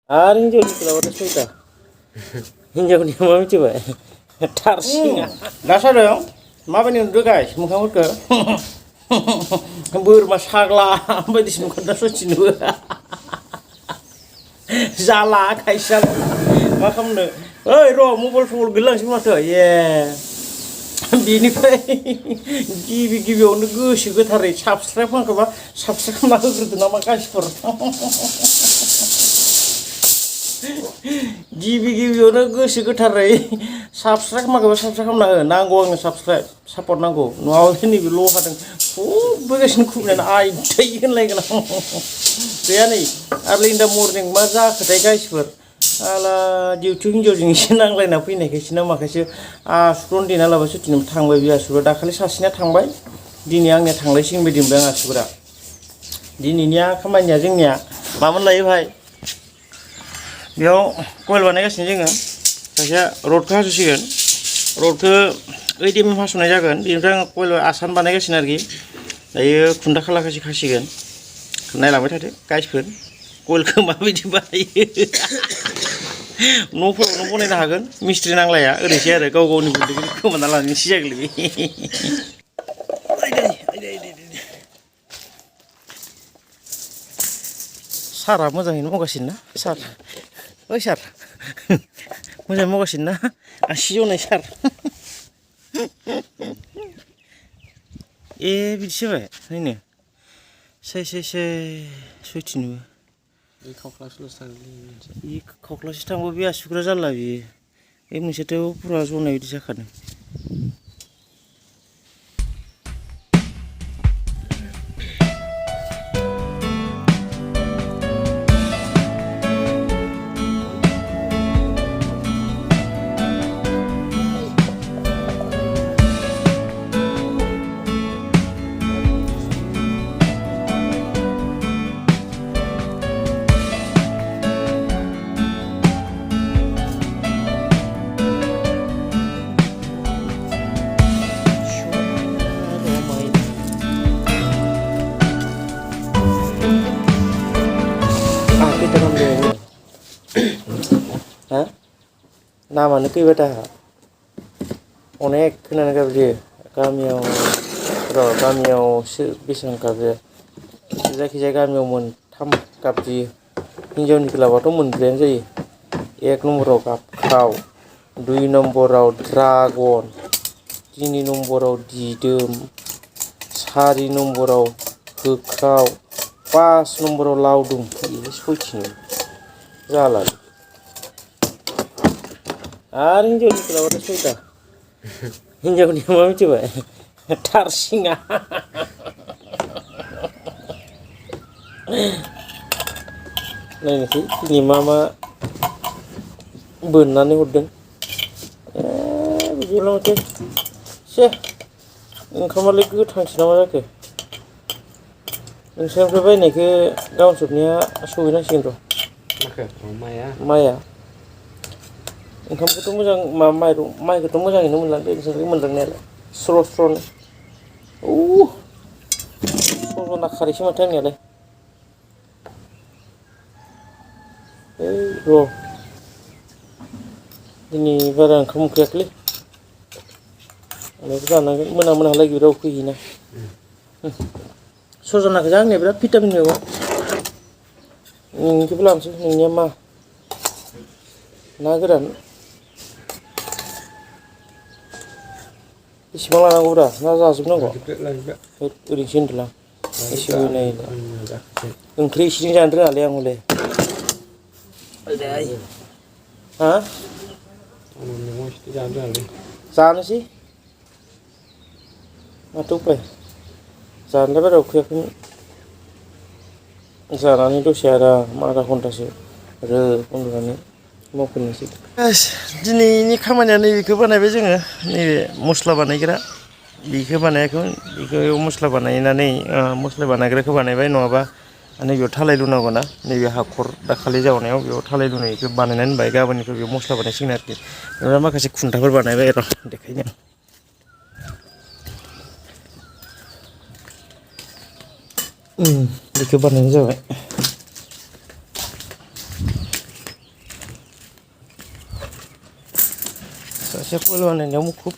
आरो हिन्जावनि खेलाबाथाय सयथा हिन्जावनि मा मिथिबाय थारसिङा दासादों माबायदि नुदों गाइस मोखांफोरखौ बोरमा साग्ला बायदिसो नुखादों सचिनबो जाला खायसे मा खालामनो ओइ र' मबाइल सबल गोलैलांसै माथो ए बेनिफ्राय गिबियावनो गोसो गोथारै साबस्क्राइब खालामखोबा साबस्क्राइब खालामना होग्रोदो नामा गाइसफोर गिबियावनो गोसो गोथारै साबस्क्राइब खालामाखैबा साबस्क्राइब खालामना हो नांगौ आंनो साबस्क्राइब सापर्ट नांगौ नङाबा नैबे लहादों फुबोगासिनो खुबैनानै आइदै होनलायगोन आं गैया नै आर्लि इन दा मर्निं मा जाखोथाय गाइसफोर आला डिउटि हिन्जावजों एसे नांलायना फैनायखायसो ना माखायसो आसुगुरावनो देना लाबाय सुटिनो थांबाय बे आसुगुरा दाखालि सासेना थांबाय दिनै आंनिया थांलायसिगोन बायदि मोनबाय आं आसुगुरा दिनैनिया खामानिया जोंनिया मामोन लायो भाइ बेयाव कयल बानायगासिनो जोङो सासेया रडखौ हास'सिगोन रडखौ 8 mm हास'नाय जागोन बेनिफ्राय आं कयल आसान बानायगासिनो आरोखि दायो खुन्था खालाखासि खासिगोन नायलांबाय थादो गाइसफोर कयलखौ माबायदि बानायो न'फोरावनो बनायनो हागोन मिस्ट्रि नांलाया ओरैसो आरो गाव गावनि बुद्धिखौ खोमाना लानायनिसो जागोन सारा मोजाङैनो मावगासिनो ना सार ओइ सार मोजाङै मावगासिनो ना आसि जनाय सार ए बिदिसो जाबाय नायनो साय सयथिनोबो बे खावख्लासो थांबा बे आसुगुरा जाला बेयो बे मोनसेथ' फुरा जनाय बायदि जाखादों ha namanya kibata अनेक खोनानो गाबज्रियो गामियावसो बेसेबां गाबज्रियो जायखिजाया गामियाव मोनथाम गाबज्रियो हिन्जावनि खेलाबाथ' मोनब्रैयानो जायो 1 नम्बराव गाबख्राव 2 नम्बराव ड्रागन 3 नम्बराव दिदोम 4 नम्बराव होख्राव 5 नम्बराव लावदुम बेनो सयथिनो जाला आरो हिन्जावनि खेलाबाथाय सयथा हिन्जावनि मा मिथिबाय थारसिङा नायनोसै दिनै मा बोननानै हरदों बिदिल' माथो से ओंखामालाय गोथांसो नामा जाखो नोंसोरनिफ्राय बायनायखौ गाबोन सबनिया सहैनांसिगोन र' माइआ ओंखामखौथ' मोजां माइखौथ' मोजाङैनो मोनलांदों नोंसोरखौ मोनलांनायालाय स्र'नो सजना खारैसो माथो आंनियालाय र' दिनै बारा ओंखाम उखैयाखैलै आंनाबो जानांगोन मोनाहालागै राव फैयोना सजनाखौ जा आंनिया बिराद भिटामिन मैगं नोंनिखौबो लानोसै नोंनिया मा ना गोरान बेसेबां लानांगौब्रा ना जाजोबनांगौ ओरैनोसो होनदोंलां एसे नायला ओंख्रि एसेजों जानो रोङालै आं हले हा जानोसै माथो उपाय जानोलाय बारा उखैयाखैमोन जानानै दसे आराम आधा घन्टासो उन्दुनानै मावफिननोसै दिनैनि खामानिया नैबेखौ बानायबाय जोङो नैबे मस्ला बानायग्रा बेखौ बानायाखैमोन बेखौ मस्ला बानायनानै मस्ला बानायग्राखौ बानायबाय नङाबा नैबेयाव थालाय लुनांगौ ना नैबे हाखर दाखालि जावनायाव बेयाव थालाय लुनायखौ बानायनानै दोनबाय गाबोननिफ्राय बेयाव मस्ला बानायसिगोन आरोखि ओमफ्राय माखासे खुन्थाफोर बानायबाय र' देखायनो बेखौ बानायनाय जाबाय सासे खल बानायनायाव मुखुब